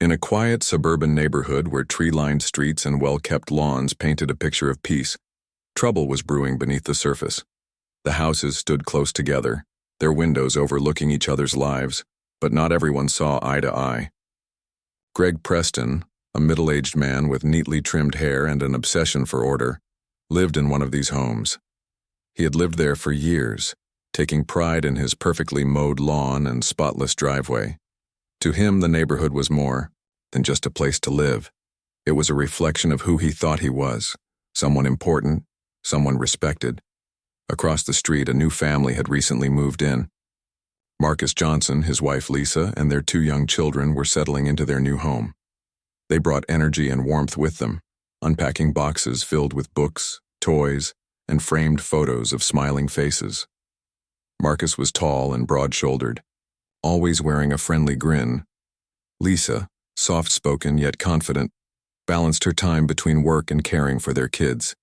In a quiet suburban neighborhood where tree-lined streets and well-kept lawns painted a picture of peace, trouble was brewing beneath the surface. The houses stood close together, their windows overlooking each other's lives, but not everyone saw eye to eye. Greg Preston, a middle-aged man with neatly trimmed hair and an obsession for order, lived in one of these homes. He had lived there for years, taking pride in his perfectly mowed lawn and spotless driveway. To him, the neighborhood was more than just a place to live. It was a reflection of who he thought he was, someone important, someone respected. Across the street, a new family had recently moved in. Marcus Johnson, his wife Lisa, and their 2 young children were settling into their new home. They brought energy and warmth with them, unpacking boxes filled with books, toys, and framed photos of smiling faces. Marcus was tall and broad-shouldered, always wearing a friendly grin. Lisa, soft-spoken yet confident, balanced her time between work and caring for their kids.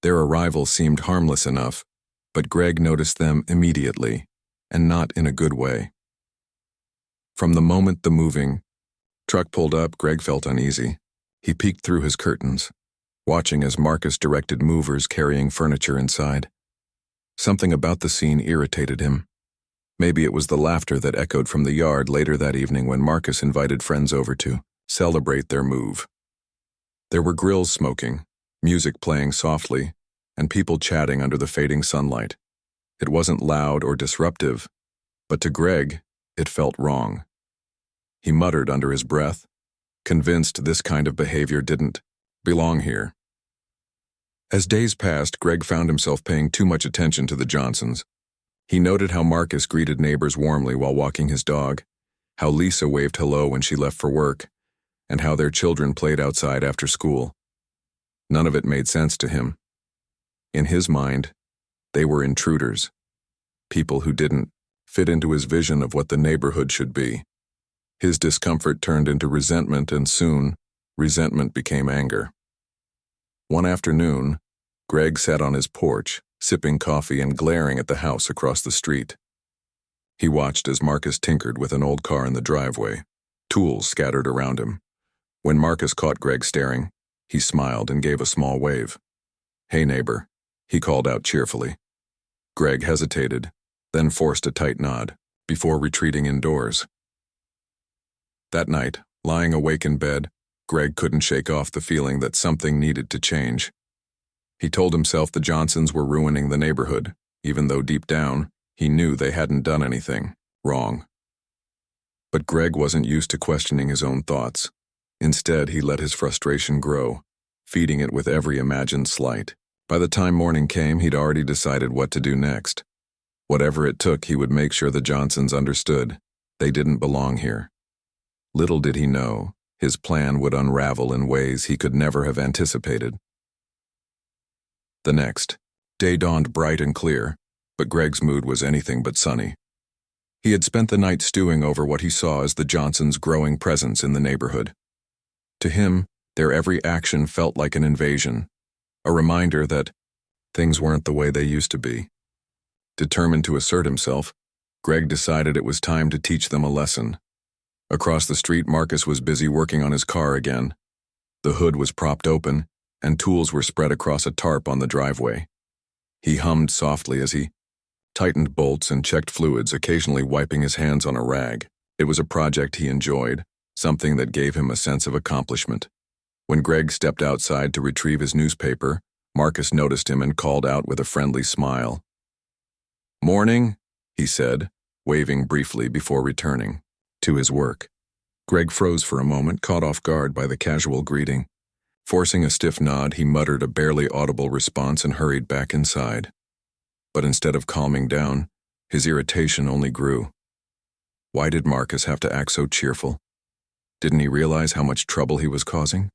Their arrival seemed harmless enough, but Greg noticed them immediately, and not in a good way. From the moment the moving truck pulled up, Greg felt uneasy. He peeked through his curtains, watching as Marcus directed movers carrying furniture inside. Something about the scene irritated him. Maybe it was the laughter that echoed from the yard later that evening when Marcus invited friends over to celebrate their move. There were grills smoking, music playing softly, and people chatting under the fading sunlight. It wasn't loud or disruptive, but to Greg, it felt wrong. He muttered under his breath, convinced this kind of behavior didn't belong here. As days passed, Greg found himself paying too much attention to the Johnsons. He noted how Marcus greeted neighbors warmly while walking his dog, how Lisa waved hello when she left for work, and how their children played outside after school. None of it made sense to him. In his mind, they were intruders, people who didn't fit into his vision of what the neighborhood should be. His discomfort turned into resentment, and soon, resentment became anger. One afternoon, Greg sat on his porch, sipping coffee and glaring at the house across the street. He watched as Marcus tinkered with an old car in the driveway, tools scattered around him. When Marcus caught Greg staring, he smiled and gave a small wave. "Hey, neighbor," he called out cheerfully. Greg hesitated, then forced a tight nod, before retreating indoors. That night, lying awake in bed, Greg couldn't shake off the feeling that something needed to change. He told himself the Johnsons were ruining the neighborhood, even though deep down, he knew they hadn't done anything wrong. But Greg wasn't used to questioning his own thoughts. Instead, he let his frustration grow, feeding it with every imagined slight. By the time morning came, he'd already decided what to do next. Whatever it took, he would make sure the Johnsons understood they didn't belong here. Little did he know, his plan would unravel in ways he could never have anticipated. The next day dawned bright and clear, but Greg's mood was anything but sunny. He had spent the night stewing over what he saw as the Johnsons' growing presence in the neighborhood. To him, their every action felt like an invasion, a reminder that things weren't the way they used to be. Determined to assert himself, Greg decided it was time to teach them a lesson. Across the street, Marcus was busy working on his car again. The hood was propped open, and tools were spread across a tarp on the driveway. He hummed softly as he tightened bolts and checked fluids, occasionally wiping his hands on a rag. It was a project he enjoyed, something that gave him a sense of accomplishment. When Greg stepped outside to retrieve his newspaper, Marcus noticed him and called out with a friendly smile. "Morning," he said, waving briefly before returning to his work. Greg froze for a moment, caught off guard by the casual greeting. Forcing a stiff nod, he muttered a barely audible response and hurried back inside. But instead of calming down, his irritation only grew. Why did Marcus have to act so cheerful? Didn't he realize how much trouble he was causing?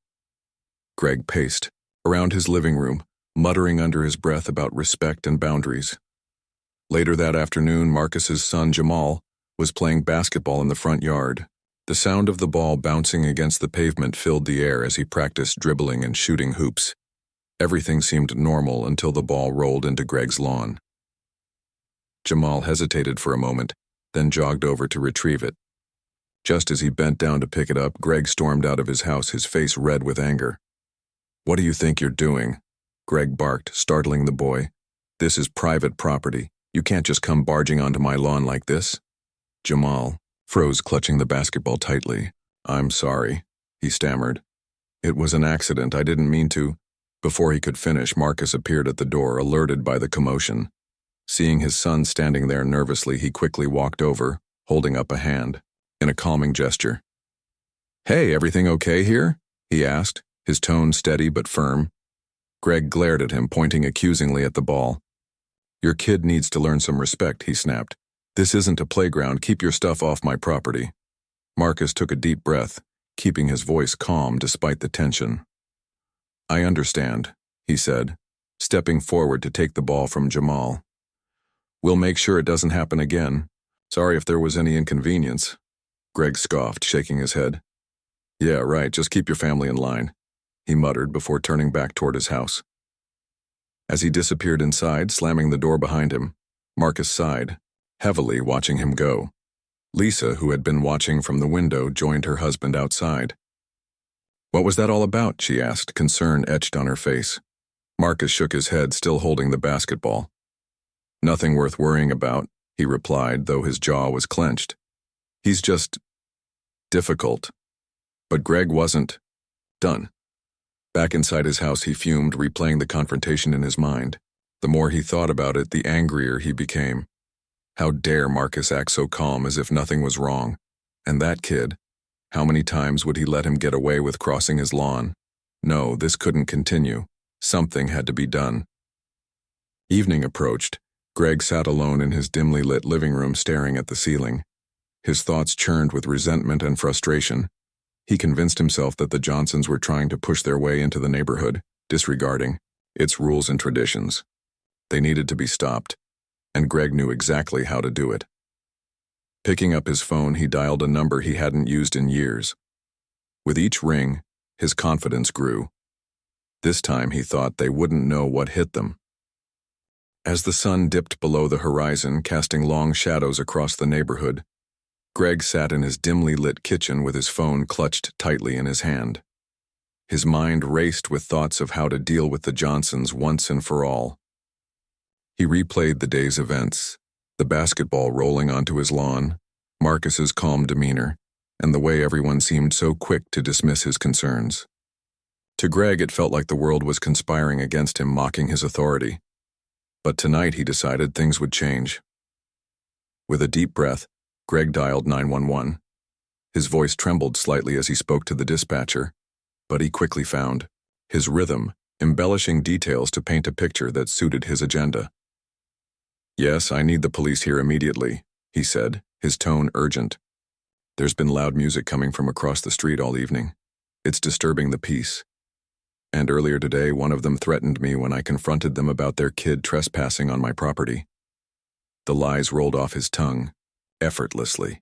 Greg paced around his living room, muttering under his breath about respect and boundaries. Later that afternoon, Marcus's son Jamal was playing basketball in the front yard. The sound of the ball bouncing against the pavement filled the air as he practiced dribbling and shooting hoops. Everything seemed normal until the ball rolled into Greg's lawn. Jamal hesitated for a moment, then jogged over to retrieve it. Just as he bent down to pick it up, Greg stormed out of his house, his face red with anger. "What do you think you're doing?" Greg barked, startling the boy. "This is private property. You can't just come barging onto my lawn like this." Jamal froze, clutching the basketball tightly. "I'm sorry," he stammered. "It was an accident. I didn't mean to." Before he could finish, Marcus appeared at the door, alerted by the commotion. Seeing his son standing there nervously, he quickly walked over, holding up a hand, in a calming gesture. "Hey, everything okay here?" he asked, his tone steady but firm. Greg glared at him, pointing accusingly at the ball. "Your kid needs to learn some respect," he snapped. "This isn't a playground. Keep your stuff off my property." Marcus took a deep breath, keeping his voice calm despite the tension. "I understand," he said, stepping forward to take the ball from Jamal. "We'll make sure it doesn't happen again. Sorry if there was any inconvenience." Greg scoffed, shaking his head. "Yeah, right, just keep your family in line," he muttered before turning back toward his house. As he disappeared inside, slamming the door behind him, Marcus sighed, heavily, watching him go. Lisa, who had been watching from the window, joined her husband outside. "What was that all about?" she asked, concern etched on her face. Marcus shook his head, still holding the basketball. "Nothing worth worrying about," he replied, though his jaw was clenched. "He's just difficult." But Greg wasn't done. Back inside his house, he fumed, replaying the confrontation in his mind. The more he thought about it, the angrier he became. How dare Marcus act so calm, as if nothing was wrong? And that kid, how many times would he let him get away with crossing his lawn? No, this couldn't continue. Something had to be done. Evening approached. Greg sat alone in his dimly lit living room, staring at the ceiling. His thoughts churned with resentment and frustration. He convinced himself that the Johnsons were trying to push their way into the neighborhood, disregarding its rules and traditions. They needed to be stopped, and Greg knew exactly how to do it. Picking up his phone, he dialed a number he hadn't used in years. With each ring, his confidence grew. This time he thought they wouldn't know what hit them. As the sun dipped below the horizon, casting long shadows across the neighborhood, Greg sat in his dimly lit kitchen with his phone clutched tightly in his hand. His mind raced with thoughts of how to deal with the Johnsons once and for all. He replayed the day's events, the basketball rolling onto his lawn, Marcus's calm demeanor, and the way everyone seemed so quick to dismiss his concerns. To Greg, it felt like the world was conspiring against him, mocking his authority. But tonight he decided things would change. With a deep breath, Greg dialed 911. His voice trembled slightly as he spoke to the dispatcher, but he quickly found his rhythm, embellishing details to paint a picture that suited his agenda. "Yes, I need the police here immediately," he said, his tone urgent. "There's been loud music coming from across the street all evening. It's disturbing the peace. And earlier today, one of them threatened me when I confronted them about their kid trespassing on my property." The lies rolled off his tongue, effortlessly.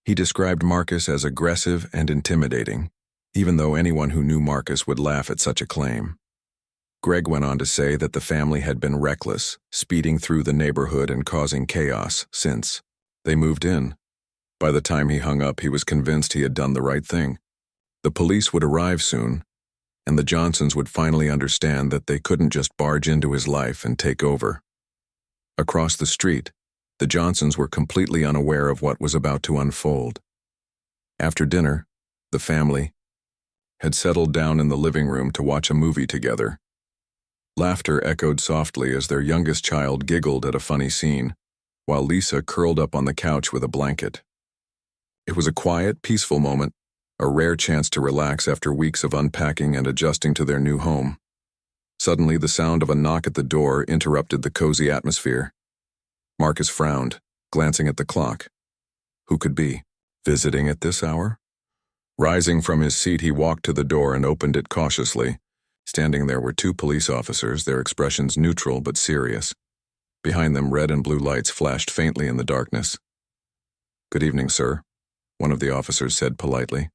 He described Marcus as aggressive and intimidating, even though anyone who knew Marcus would laugh at such a claim. Greg went on to say that the family had been reckless, speeding through the neighborhood and causing chaos since they moved in. By the time he hung up, he was convinced he had done the right thing. The police would arrive soon, and the Johnsons would finally understand that they couldn't just barge into his life and take over. Across the street, the Johnsons were completely unaware of what was about to unfold. After dinner, the family had settled down in the living room to watch a movie together. Laughter echoed softly as their youngest child giggled at a funny scene, while Lisa curled up on the couch with a blanket. It was a quiet, peaceful moment, a rare chance to relax after weeks of unpacking and adjusting to their new home. Suddenly, the sound of a knock at the door interrupted the cozy atmosphere. Marcus frowned, glancing at the clock. Who could be visiting at this hour? Rising from his seat, he walked to the door and opened it cautiously. Standing there were two police officers, their expressions neutral but serious. Behind them, red and blue lights flashed faintly in the darkness. "Good evening, sir," one of the officers said politely.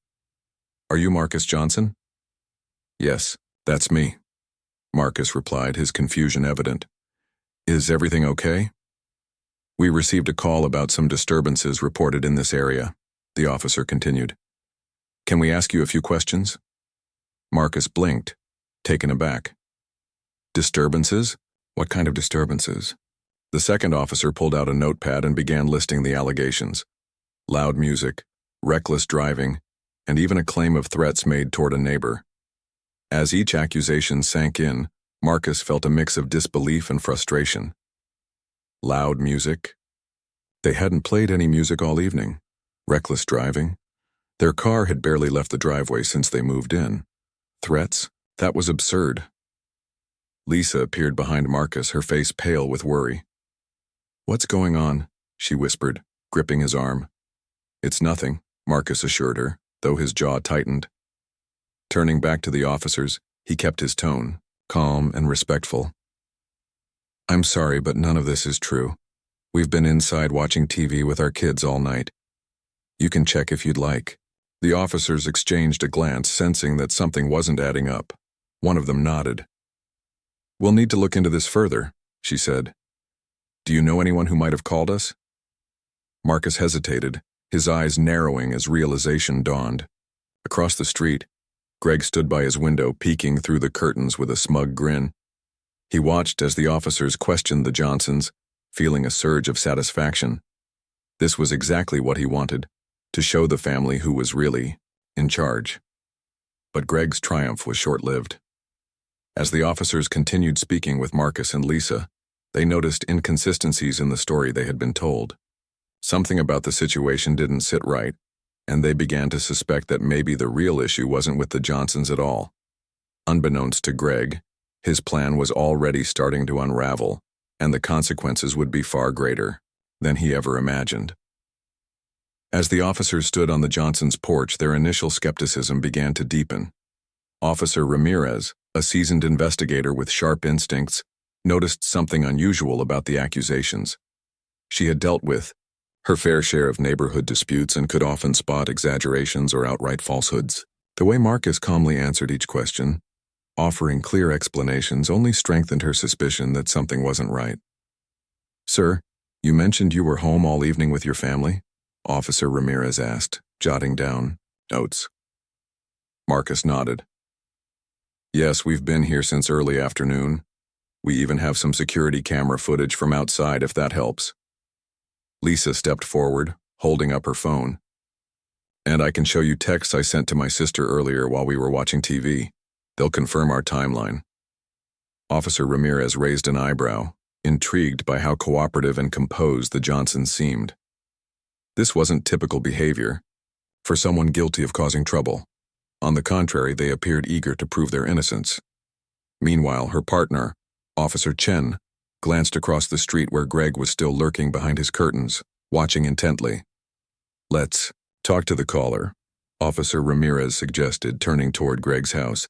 "Are you Marcus Johnson?" "Yes, that's me," Marcus replied, his confusion evident. "Is everything okay?" "We received a call about some disturbances reported in this area." the officer continued. Can we ask you a few questions? Marcus blinked, taken aback. Disturbances? What kind of disturbances? The second officer pulled out a notepad and began listing the allegations. Loud music, reckless driving, and even a claim of threats made toward a neighbor. As each accusation sank in, Marcus felt a mix of disbelief and frustration. Loud music? They hadn't played any music all evening. Reckless driving? Their car had barely left the driveway since they moved in. Threats? That was absurd. Lisa appeared behind Marcus, her face pale with worry. What's going on? She whispered, gripping his arm. It's nothing, Marcus assured her, though his jaw tightened. Turning back to the officers, he kept his tone, calm and respectful. I'm sorry, but none of this is true. We've been inside watching TV with our kids all night. You can check if you'd like. The officers exchanged a glance, sensing that something wasn't adding up. One of them nodded. We'll need to look into this further, she said. Do you know anyone who might have called us? Marcus hesitated, his eyes narrowing as realization dawned. Across the street, Greg stood by his window, peeking through the curtains with a smug grin. He watched as the officers questioned the Johnsons, feeling a surge of satisfaction. This was exactly what he wanted, to show the family who was really in charge. But Greg's triumph was short-lived. As the officers continued speaking with Marcus and Lisa, they noticed inconsistencies in the story they had been told. Something about the situation didn't sit right, and they began to suspect that maybe the real issue wasn't with the Johnsons at all. Unbeknownst to Greg, his plan was already starting to unravel, and the consequences would be far greater than he ever imagined. As the officers stood on the Johnsons' porch, their initial skepticism began to deepen. Officer Ramirez, a seasoned investigator with sharp instincts, noticed something unusual about the accusations. She had dealt with her fair share of neighborhood disputes and could often spot exaggerations or outright falsehoods. The way Marcus calmly answered each question, offering clear explanations, only strengthened her suspicion that something wasn't right. Sir, you mentioned you were home all evening with your family? Officer Ramirez asked, jotting down notes. Marcus nodded. Yes, we've been here since early afternoon. We even have some security camera footage from outside if that helps. Lisa stepped forward, holding up her phone. And I can show you texts I sent to my sister earlier while we were watching TV. They'll confirm our timeline. Officer Ramirez raised an eyebrow, intrigued by how cooperative and composed the Johnsons seemed. This wasn't typical behavior for someone guilty of causing trouble. On the contrary, they appeared eager to prove their innocence. Meanwhile, her partner, Officer Chen, glanced across the street where Greg was still lurking behind his curtains, watching intently. Let's talk to the caller, Officer Ramirez suggested, turning toward Greg's house.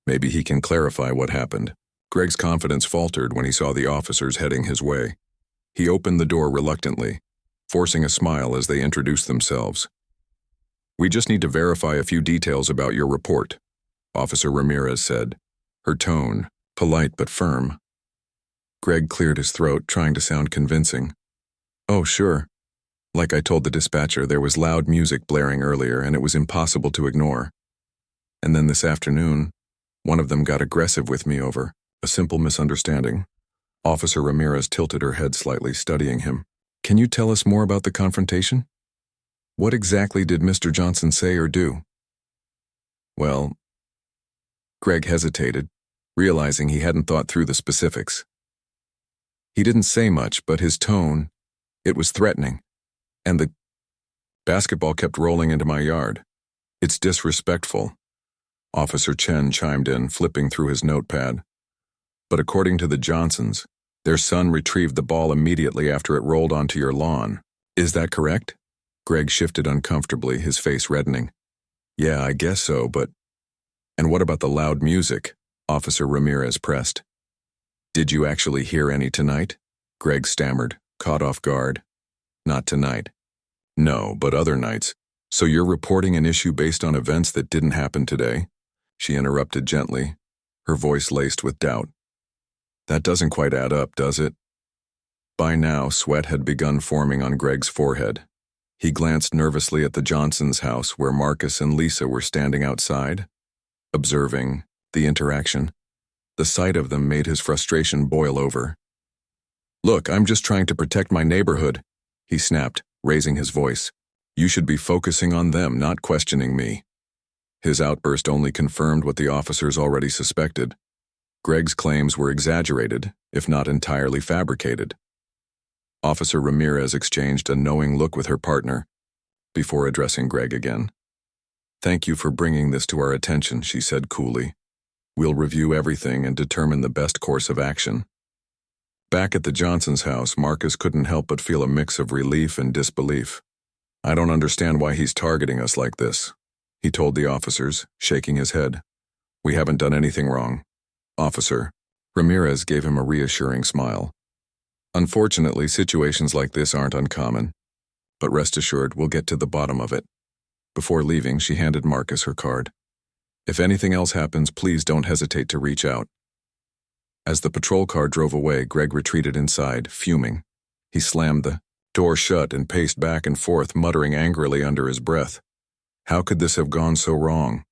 Maybe he can clarify what happened. Greg's confidence faltered when he saw the officers heading his way. He opened the door reluctantly, forcing a smile as they introduced themselves. We just need to verify a few details about your report, Officer Ramirez said, her tone polite but firm. Greg cleared his throat, trying to sound convincing. Oh, sure. Like I told the dispatcher, there was loud music blaring earlier and it was impossible to ignore. And then this afternoon, one of them got aggressive with me over a simple misunderstanding. Officer Ramirez tilted her head slightly, studying him. Can you tell us more about the confrontation? What exactly did Mr. Johnson say or do? Well, Greg hesitated, realizing he hadn't thought through the specifics. He didn't say much, but his tone, it was threatening. And the basketball kept rolling into my yard. It's disrespectful. Officer Chen chimed in, flipping through his notepad. But according to the Johnsons, their son retrieved the ball immediately after it rolled onto your lawn. Is that correct? Greg shifted uncomfortably, his face reddening. Yeah, I guess so, but... And what about the loud music? Officer Ramirez pressed. Did you actually hear any tonight? Greg stammered, caught off guard. Not tonight. No, but other nights. So you're reporting an issue based on events that didn't happen today? She interrupted gently, her voice laced with doubt. That doesn't quite add up, does it? By now, sweat had begun forming on Greg's forehead. He glanced nervously at the Johnsons' house where Marcus and Lisa were standing outside, observing the interaction. The sight of them made his frustration boil over. "Look, I'm just trying to protect my neighborhood," he snapped, raising his voice. "You should be focusing on them, not questioning me." His outburst only confirmed what the officers already suspected. Greg's claims were exaggerated, if not entirely fabricated. Officer Ramirez exchanged a knowing look with her partner before addressing Greg again. "Thank you for bringing this to our attention," she said coolly. "We'll review everything and determine the best course of action." Back at the Johnsons' house, Marcus couldn't help but feel a mix of relief and disbelief. "I don't understand why he's targeting us like this," he told the officers, shaking his head. "We haven't done anything wrong." "Officer," Ramirez gave him a reassuring smile. "Unfortunately, situations like this aren't uncommon. But rest assured, we'll get to the bottom of it." Before leaving, she handed Marcus her card. "If anything else happens, please don't hesitate to reach out." As the patrol car drove away, Greg retreated inside, fuming. He slammed the door shut and paced back and forth, muttering angrily under his breath. How could this have gone so wrong?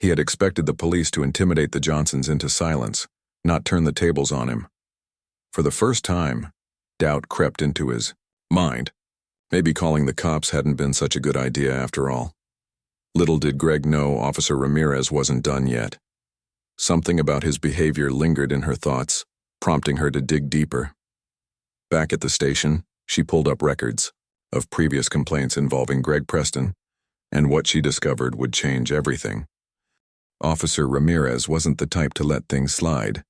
He had expected the police to intimidate the Johnsons into silence, not turn the tables on him. For the first time, doubt crept into his mind. Maybe calling the cops hadn't been such a good idea after all. Little did Greg know Officer Ramirez wasn't done yet. Something about his behavior lingered in her thoughts, prompting her to dig deeper. Back at the station, she pulled up records of previous complaints involving Greg Preston, and what she discovered would change everything. Officer Ramirez wasn't the type to let things slide,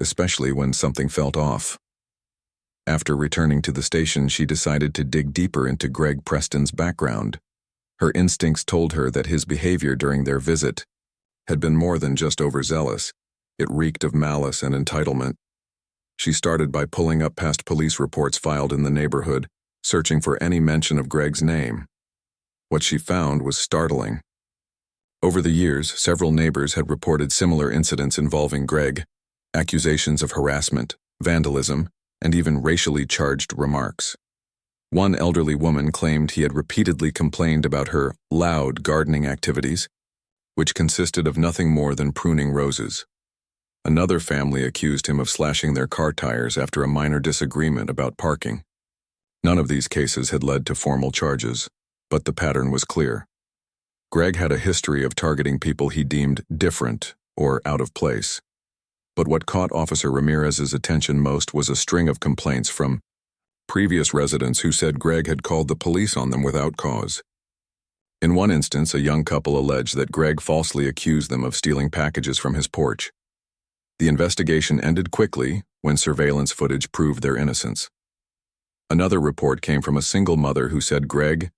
especially when something felt off. After returning to the station, she decided to dig deeper into Greg Preston's background. Her instincts told her that his behavior during their visit had been more than just overzealous. It reeked of malice and entitlement. She started by pulling up past police reports filed in the neighborhood, searching for any mention of Greg's name. What she found was startling. Over the years, several neighbors had reported similar incidents involving Greg, accusations of harassment, vandalism, and even racially charged remarks. One elderly woman claimed he had repeatedly complained about her loud gardening activities, which consisted of nothing more than pruning roses. Another family accused him of slashing their car tires after a minor disagreement about parking. None of these cases had led to formal charges, but the pattern was clear. Greg had a history of targeting people he deemed different or out of place. But what caught Officer Ramirez's attention most was a string of complaints from previous residents who said Greg had called the police on them without cause. In one instance, a young couple alleged that Greg falsely accused them of stealing packages from his porch. The investigation ended quickly when surveillance footage proved their innocence. Another report came from a single mother who said Greg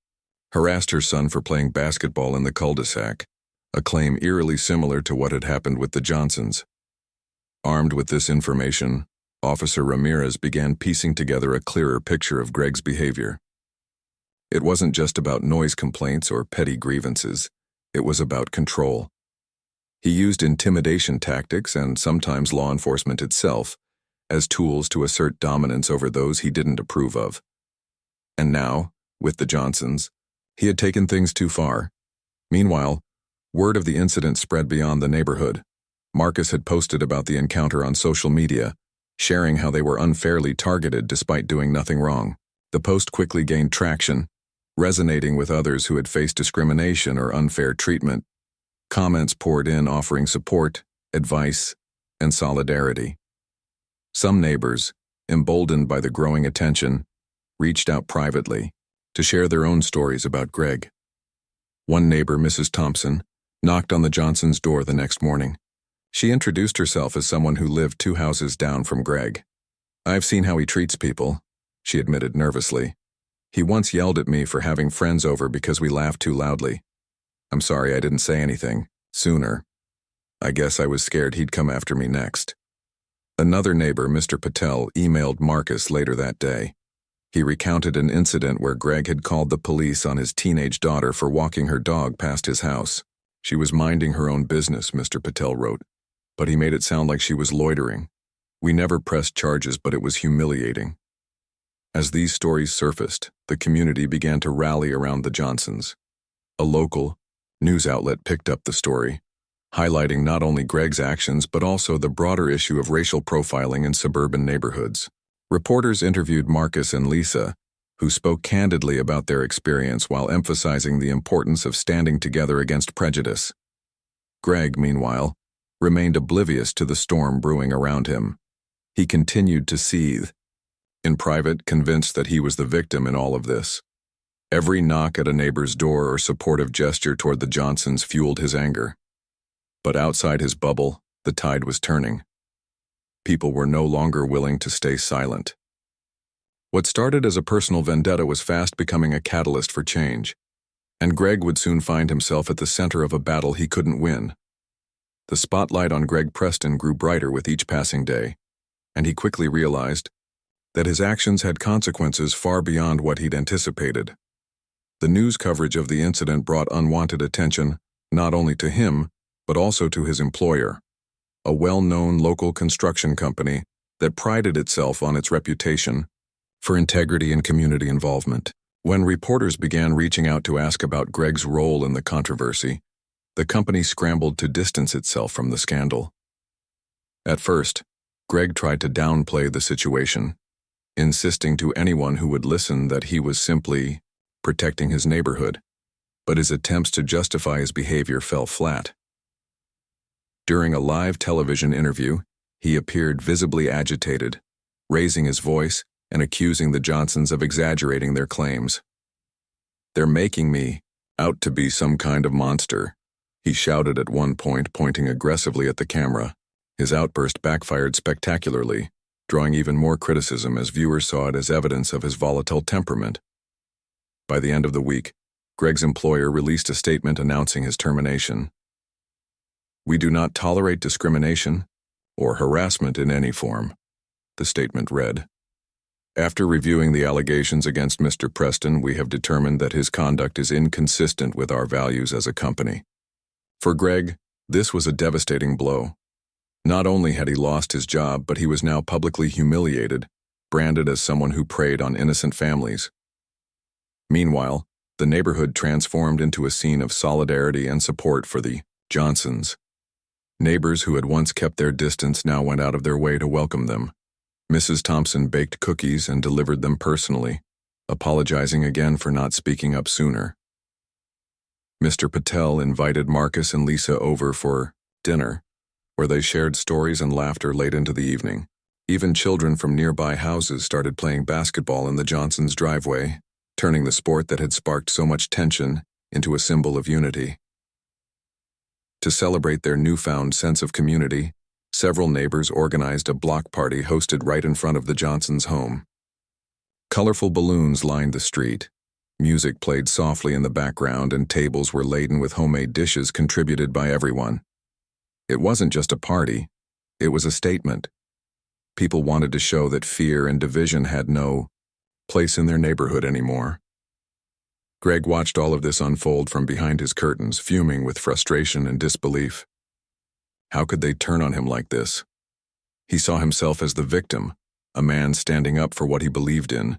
harassed her son for playing basketball in the cul-de-sac, a claim eerily similar to what had happened with the Johnsons. Armed with this information, Officer Ramirez began piecing together a clearer picture of Greg's behavior. It wasn't just about noise complaints or petty grievances. It was about control. He used intimidation tactics and sometimes law enforcement itself as tools to assert dominance over those he didn't approve of. And now, with the Johnsons, he had taken things too far. Meanwhile, word of the incident spread beyond the neighborhood. Marcus had posted about the encounter on social media, sharing how they were unfairly targeted despite doing nothing wrong. The post quickly gained traction, resonating with others who had faced discrimination or unfair treatment. Comments poured in offering support, advice, and solidarity. Some neighbors, emboldened by the growing attention, reached out privately to share their own stories about Greg. One neighbor, Mrs. Thompson, knocked on the Johnsons' door the next morning. She introduced herself as someone who lived 2 houses down from Greg. "I've seen how he treats people," she admitted nervously. "He once yelled at me for having friends over because we laughed too loudly. I'm sorry I didn't say anything sooner. I guess I was scared he'd come after me next." Another neighbor, Mr. Patel, emailed Marcus later that day. He recounted an incident where Greg had called the police on his teenage daughter for walking her dog past his house. "She was minding her own business," Mr. Patel wrote, "but he made it sound like she was loitering. We never pressed charges, but it was humiliating." As these stories surfaced, the community began to rally around the Johnsons. A local news outlet picked up the story, highlighting not only Greg's actions but also the broader issue of racial profiling in suburban neighborhoods. Reporters interviewed Marcus and Lisa, who spoke candidly about their experience while emphasizing the importance of standing together against prejudice. Greg, meanwhile, remained oblivious to the storm brewing around him. He continued to seethe, in private, convinced that he was the victim in all of this. Every knock at a neighbor's door or supportive gesture toward the Johnsons fueled his anger. But outside his bubble, the tide was turning. People were no longer willing to stay silent. What started as a personal vendetta was fast becoming a catalyst for change, and Greg would soon find himself at the center of a battle he couldn't win. The spotlight on Greg Preston grew brighter with each passing day, and he quickly realized that his actions had consequences far beyond what he'd anticipated. The news coverage of the incident brought unwanted attention not only to him, but also to his employer, a well-known local construction company that prided itself on its reputation for integrity and community involvement. When reporters began reaching out to ask about Greg's role in the controversy, the company scrambled to distance itself from the scandal. At first, Greg tried to downplay the situation, insisting to anyone who would listen that he was simply protecting his neighborhood, but his attempts to justify his behavior fell flat. During a live television interview, he appeared visibly agitated, raising his voice and accusing the Johnsons of exaggerating their claims. "They're making me out to be some kind of monster," he shouted at one point, pointing aggressively at the camera. His outburst backfired spectacularly, drawing even more criticism as viewers saw it as evidence of his volatile temperament. By the end of the week, Greg's employer released a statement announcing his termination. "We do not tolerate discrimination or harassment in any form," the statement read. "After reviewing the allegations against Mr. Preston, we have determined that his conduct is inconsistent with our values as a company." For Greg, this was a devastating blow. Not only had he lost his job, but he was now publicly humiliated, branded as someone who preyed on innocent families. Meanwhile, the neighborhood transformed into a scene of solidarity and support for the Johnsons. Neighbors who had once kept their distance now went out of their way to welcome them. Mrs. Thompson baked cookies and delivered them personally, apologizing again for not speaking up sooner. Mr. Patel invited Marcus and Lisa over for dinner, where they shared stories and laughter late into the evening. Even children from nearby houses started playing basketball in the Johnsons' driveway, turning the sport that had sparked so much tension into a symbol of unity. To celebrate their newfound sense of community, several neighbors organized a block party hosted right in front of the Johnsons' home. Colorful balloons lined the street, music played softly in the background, and tables were laden with homemade dishes contributed by everyone. It wasn't just a party, it was a statement. People wanted to show that fear and division had no place in their neighborhood anymore. Greg watched all of this unfold from behind his curtains, fuming with frustration and disbelief. How could they turn on him like this? He saw himself as the victim, a man standing up for what he believed in,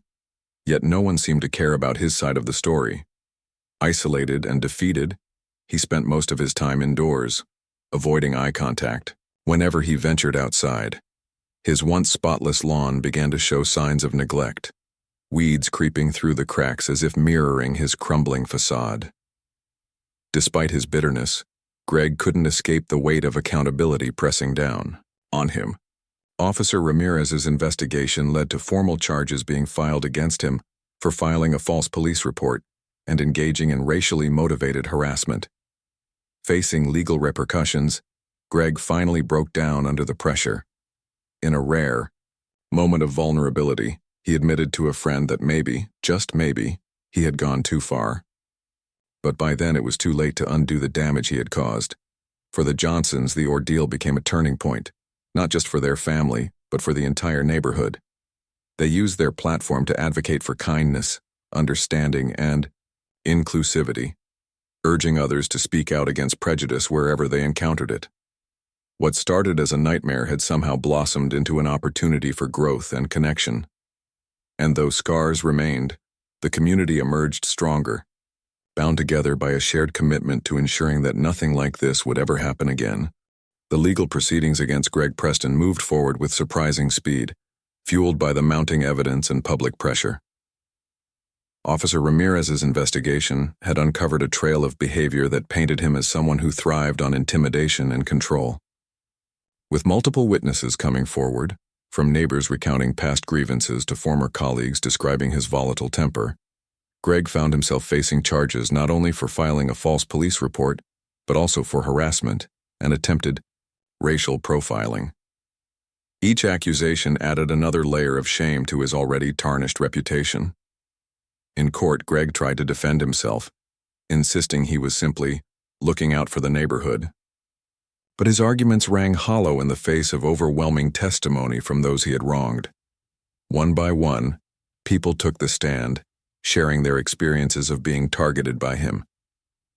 yet no one seemed to care about his side of the story. Isolated and defeated, he spent most of his time indoors, avoiding eye contact. Whenever he ventured outside, his once spotless lawn began to show signs of neglect, weeds creeping through the cracks as if mirroring his crumbling facade. Despite his bitterness, Greg couldn't escape the weight of accountability pressing down on him. Officer Ramirez's investigation led to formal charges being filed against him for filing a false police report and engaging in racially motivated harassment. Facing legal repercussions, Greg finally broke down under the pressure. In a rare moment of vulnerability, he admitted to a friend that maybe, just maybe, he had gone too far. But by then it was too late to undo the damage he had caused. For the Johnsons, the ordeal became a turning point, not just for their family, but for the entire neighborhood. They used their platform to advocate for kindness, understanding, and inclusivity, urging others to speak out against prejudice wherever they encountered it. What started as a nightmare had somehow blossomed into an opportunity for growth and connection. And though scars remained, the community emerged stronger, bound together by a shared commitment to ensuring that nothing like this would ever happen again. The legal proceedings against Greg Preston moved forward with surprising speed, fueled by the mounting evidence and public pressure. Officer Ramirez's investigation had uncovered a trail of behavior that painted him as someone who thrived on intimidation and control. With multiple witnesses coming forward, from neighbors recounting past grievances to former colleagues describing his volatile temper, Greg found himself facing charges not only for filing a false police report, but also for harassment and attempted racial profiling. Each accusation added another layer of shame to his already tarnished reputation. In court, Greg tried to defend himself, insisting he was simply looking out for the neighborhood. But his arguments rang hollow in the face of overwhelming testimony from those he had wronged. One by one, people took the stand, sharing their experiences of being targeted by him.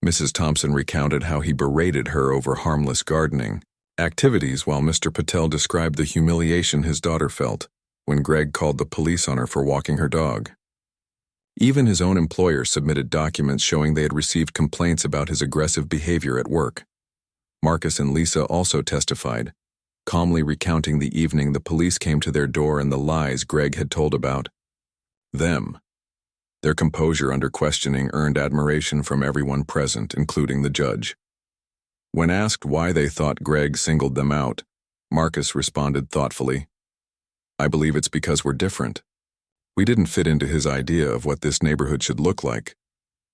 Mrs. Thompson recounted how he berated her over harmless gardening activities, while Mr. Patel described the humiliation his daughter felt when Greg called the police on her for walking her dog. Even his own employer submitted documents showing they had received complaints about his aggressive behavior at work. Marcus and Lisa also testified, calmly recounting the evening the police came to their door and the lies Greg had told about them. Their composure under questioning earned admiration from everyone present, including the judge. When asked why they thought Greg singled them out, Marcus responded thoughtfully, "I believe it's because we're different. We didn't fit into his idea of what this neighborhood should look like,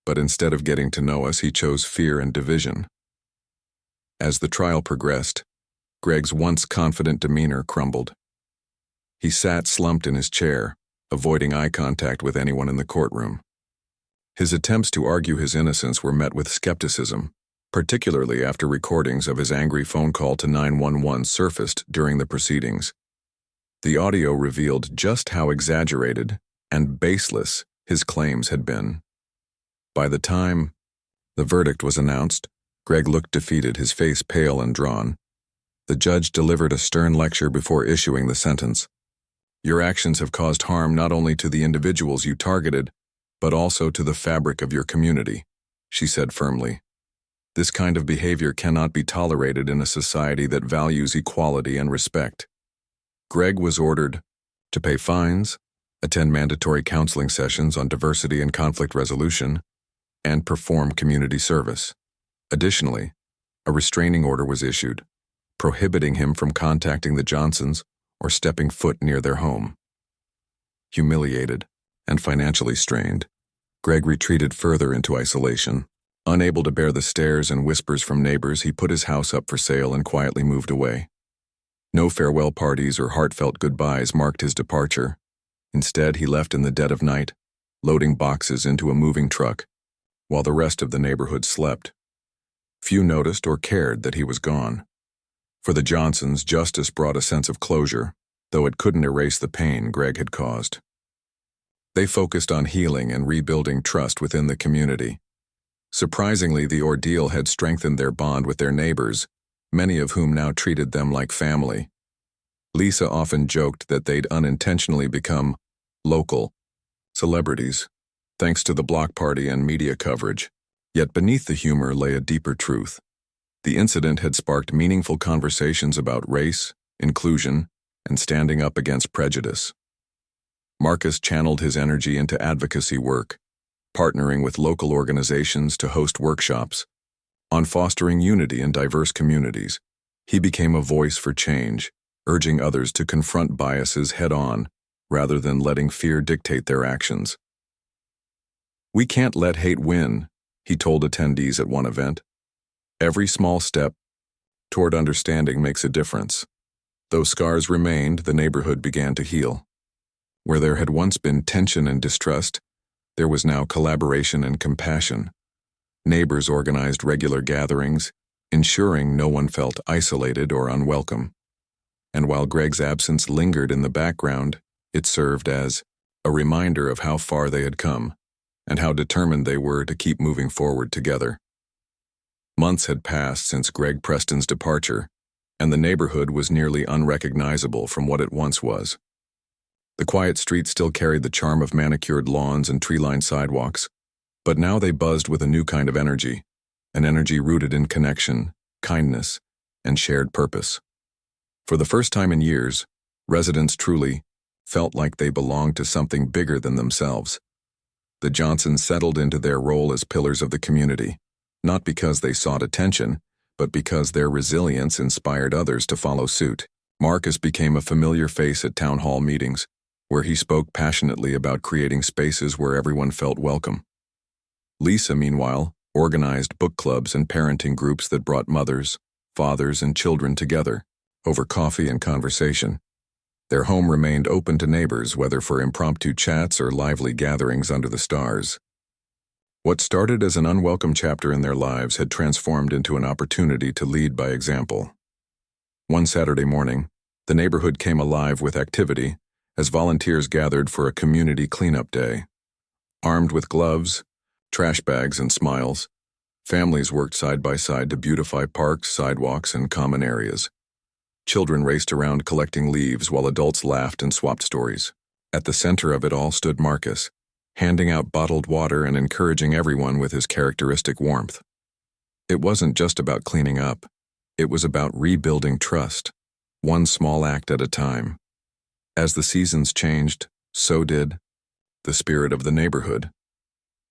but instead of getting to know us, he chose fear and division." As the trial progressed, Greg's once confident demeanor crumbled. He sat slumped in his chair, avoiding eye contact with anyone in the courtroom. His attempts to argue his innocence were met with skepticism, particularly after recordings of his angry phone call to 911 surfaced during the proceedings. The audio revealed just how exaggerated and baseless his claims had been. By the time the verdict was announced, Greg looked defeated, his face pale and drawn. The judge delivered a stern lecture before issuing the sentence. "Your actions have caused harm not only to the individuals you targeted, but also to the fabric of your community," she said firmly. "This kind of behavior cannot be tolerated in a society that values equality and respect." Greg was ordered to pay fines, attend mandatory counseling sessions on diversity and conflict resolution, and perform community service. Additionally, a restraining order was issued, prohibiting him from contacting the Johnsons or stepping foot near their home. Humiliated and financially strained, Greg retreated further into isolation. Unable to bear the stares and whispers from neighbors, he put his house up for sale and quietly moved away. No farewell parties or heartfelt goodbyes marked his departure. Instead, he left in the dead of night, loading boxes into a moving truck, while the rest of the neighborhood slept. Few noticed or cared that he was gone. For the Johnsons, justice brought a sense of closure, though it couldn't erase the pain Greg had caused. They focused on healing and rebuilding trust within the community. Surprisingly, the ordeal had strengthened their bond with their neighbors, many of whom now treated them like family. Lisa often joked that they'd unintentionally become local celebrities, thanks to the block party and media coverage. Yet beneath the humor lay a deeper truth. The incident had sparked meaningful conversations about race, inclusion, and standing up against prejudice. Marcus channeled his energy into advocacy work, partnering with local organizations to host workshops on fostering unity in diverse communities. He became a voice for change, urging others to confront biases head-on rather than letting fear dictate their actions. "We can't let hate win," he told attendees at one event. "Every small step toward understanding makes a difference." Though scars remained, the neighborhood began to heal. Where there had once been tension and distrust, there was now collaboration and compassion. Neighbors organized regular gatherings, ensuring no one felt isolated or unwelcome. And while Greg's absence lingered in the background, it served as a reminder of how far they had come and how determined they were to keep moving forward together. Months had passed since Greg Preston's departure, and the neighborhood was nearly unrecognizable from what it once was. The quiet streets still carried the charm of manicured lawns and tree-lined sidewalks, but now they buzzed with a new kind of energy, an energy rooted in connection, kindness, and shared purpose. For the first time in years, residents truly felt like they belonged to something bigger than themselves. The Johnsons settled into their role as pillars of the community, not because they sought attention, but because their resilience inspired others to follow suit. Marcus became a familiar face at town hall meetings, where he spoke passionately about creating spaces where everyone felt welcome. Lisa, meanwhile, organized book clubs and parenting groups that brought mothers, fathers, and children together over coffee and conversation. Their home remained open to neighbors, whether for impromptu chats or lively gatherings under the stars. What started as an unwelcome chapter in their lives had transformed into an opportunity to lead by example. One Saturday morning, the neighborhood came alive with activity as volunteers gathered for a community cleanup day. Armed with gloves, trash bags, and smiles, families worked side by side to beautify parks, sidewalks, and common areas. Children raced around collecting leaves while adults laughed and swapped stories. At the center of it all stood Marcus, handing out bottled water and encouraging everyone with his characteristic warmth. It wasn't just about cleaning up. It was about rebuilding trust, one small act at a time. As the seasons changed, so did the spirit of the neighborhood.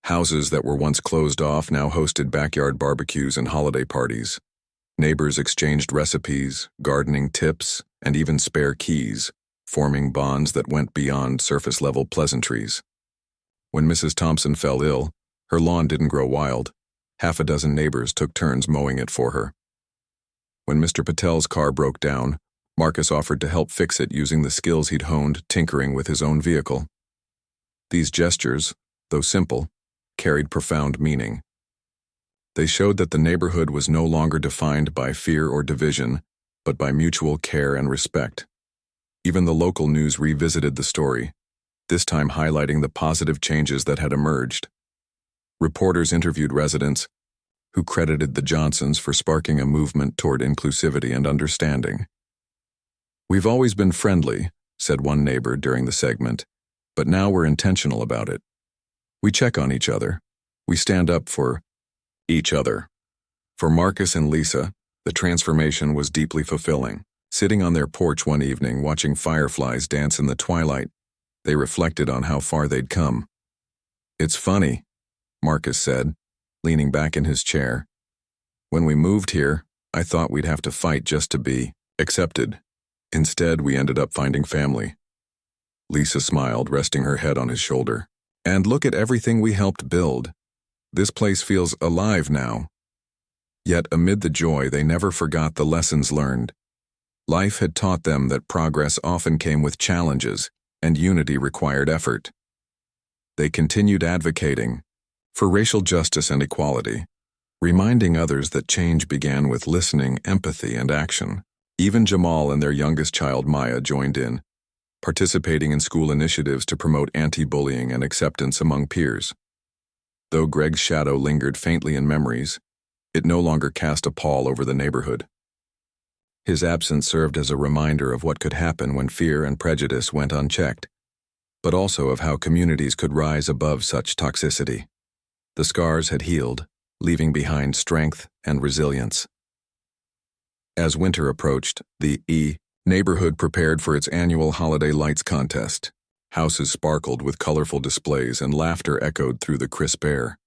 Houses that were once closed off now hosted backyard barbecues and holiday parties. Neighbors exchanged recipes, gardening tips, and even spare keys, forming bonds that went beyond surface-level pleasantries. When Mrs. Thompson fell ill, her lawn didn't grow wild. Half a dozen neighbors took turns mowing it for her. When Mr. Patel's car broke down, Marcus offered to help fix it using the skills he'd honed tinkering with his own vehicle. These gestures, though simple, carried profound meaning. They showed that the neighborhood was no longer defined by fear or division, but by mutual care and respect. Even the local news revisited the story, this time highlighting the positive changes that had emerged. Reporters interviewed residents, who credited the Johnsons for sparking a movement toward inclusivity and understanding. "We've always been friendly," said one neighbor during the segment, "but now we're intentional about it. We check on each other. We stand up for each other." For Marcus and Lisa, the transformation was deeply fulfilling. Sitting on their porch one evening watching fireflies dance in the twilight, they reflected on how far they'd come. "It's funny," Marcus said, leaning back in his chair. "When we moved here, I thought we'd have to fight just to be accepted. Instead, we ended up finding family." Lisa smiled, resting her head on his shoulder. "And look at everything we helped build. This place feels alive now." Yet amid the joy, they never forgot the lessons learned. Life had taught them that progress often came with challenges, and unity required effort. They continued advocating for racial justice and equality, reminding others that change began with listening, empathy, and action. Even Jamal and their youngest child, Maya, joined in, participating in school initiatives to promote anti-bullying and acceptance among peers. Though Greg's shadow lingered faintly in memories, it no longer cast a pall over the neighborhood. His absence served as a reminder of what could happen when fear and prejudice went unchecked, but also of how communities could rise above such toxicity. The scars had healed, leaving behind strength and resilience. As winter approached, the neighborhood prepared for its annual holiday lights contest. Houses sparkled with colorful displays and laughter echoed through the crisp air.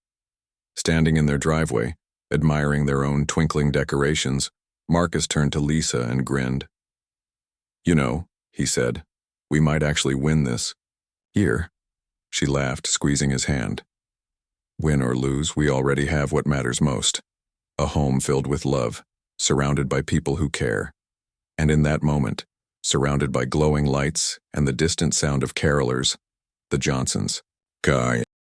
Standing in their driveway, admiring their own twinkling decorations, Marcus turned to Lisa and grinned. "You know," he said, "we might actually win this." "Here," she laughed, squeezing his hand. "Win or lose, we already have what matters most. A home filled with love, surrounded by people who care." And in that moment, surrounded by glowing lights and the distant sound of carolers, the Johnsons, Guy